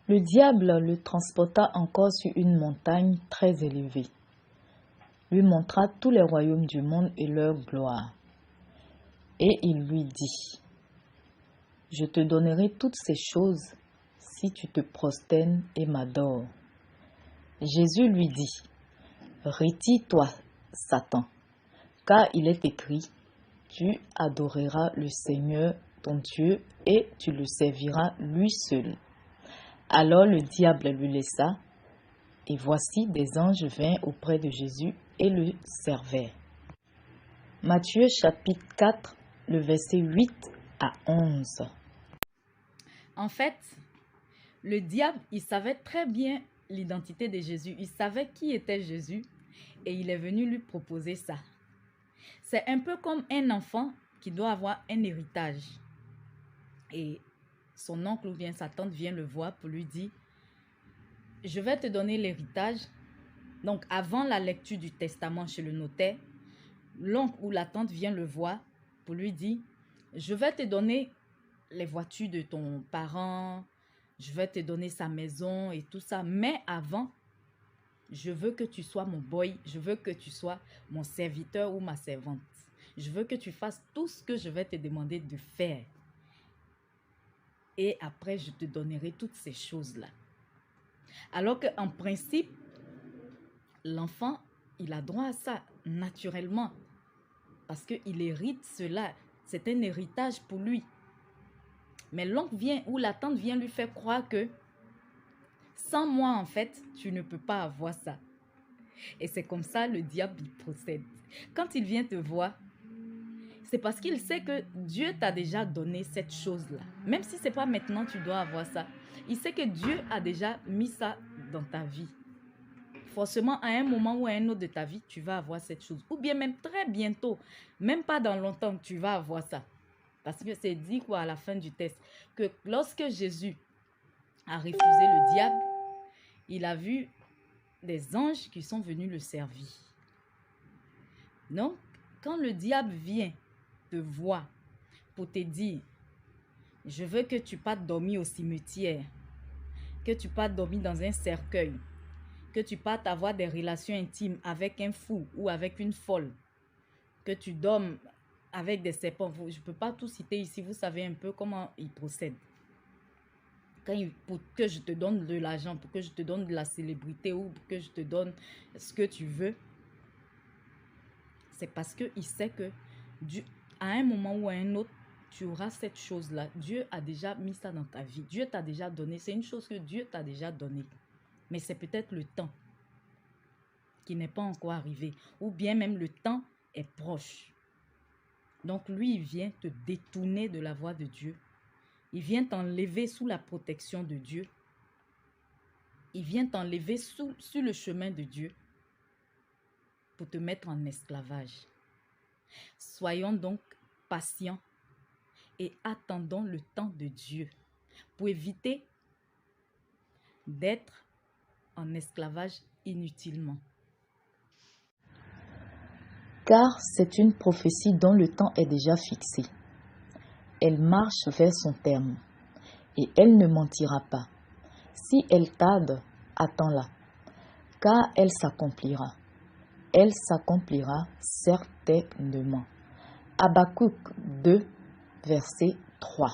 Le diable le transporta encore sur une montagne très élevée, lui montra tous les royaumes du monde et leur gloire. Et il lui dit, « Je te donnerai toutes ces choses si tu te prosternes et m'adores. » Jésus lui dit, « Retire-toi, Satan, car il est écrit, tu adoreras le Seigneur ton Dieu et tu le serviras lui seul. » Alors le diable le laissa, et voici des anges vinrent auprès de Jésus et le servaient. Matthieu chapitre 4, le verset 8 à 11. En fait, le diable, il savait très bien l'identité de Jésus. Il savait qui était Jésus et il est venu lui proposer ça. C'est un peu comme un enfant qui doit avoir un héritage. Et son oncle ou bien sa tante vient le voir pour lui dire, je vais te donner l'héritage. Donc, avant la lecture du testament chez le notaire, l'oncle ou la tante vient le voir pour lui dire, je vais te donner les voitures de ton parent, je vais te donner sa maison et tout ça. Mais avant, je veux que tu sois mon boy, je veux que tu sois mon serviteur ou ma servante. Je veux que tu fasses tout ce que je vais te demander de faire. Et après, je te donnerai toutes ces choses-là. Alors qu'en principe, l'enfant, il a droit à ça naturellement. Parce qu'il hérite cela. C'est un héritage pour lui. Mais l'oncle vient ou la tante vient lui faire croire que sans moi, en fait, tu ne peux pas avoir ça. Et c'est comme ça le diable il procède. Quand il vient te voir, c'est parce qu'il sait que Dieu t'a déjà donné cette chose-là. Même si ce n'est pas maintenant tu dois avoir ça. Il sait que Dieu a déjà mis ça dans ta vie. Forcément, à un moment ou à un autre de ta vie, tu vas avoir cette chose. Ou bien même très bientôt, même pas dans longtemps, tu vas avoir ça. Parce que c'est dit quoi à la fin du texte, que lorsque Jésus a refusé le diable, il a vu des anges qui sont venus le servir. Donc, quand le diable vient te voir pour te dire, je veux que tu partes dormir au cimetière, que tu partes dormir dans un cercueil, que tu partes avoir des relations intimes avec un fou ou avec une folle, que tu dormes avec des serpents. Je ne peux pas tout citer ici, vous savez un peu comment il procède. Pour que je te donne de l'argent, pour que je te donne de la célébrité ou pour que je te donne ce que tu veux, c'est parce qu'il sait que à un moment ou à un autre, tu auras cette chose-là. Dieu a déjà mis ça dans ta vie. Dieu t'a déjà donné. C'est une chose que Dieu t'a déjà donnée. Mais c'est peut-être le temps qui n'est pas encore arrivé. Ou bien même le temps est proche. Donc lui, il vient te détourner de la voie de Dieu. Il vient t'enlever sous la protection de Dieu. Il vient t'enlever sur le chemin de Dieu pour te mettre en esclavage. Soyons donc patients et attendons le temps de Dieu pour éviter d'être en esclavage inutilement. Car c'est une prophétie dont le temps est déjà fixé. Elle marche vers son terme, et elle ne mentira pas. Si elle tarde, attends-la, car elle s'accomplira. Elle s'accomplira certainement. Habakkuk 2, verset 3.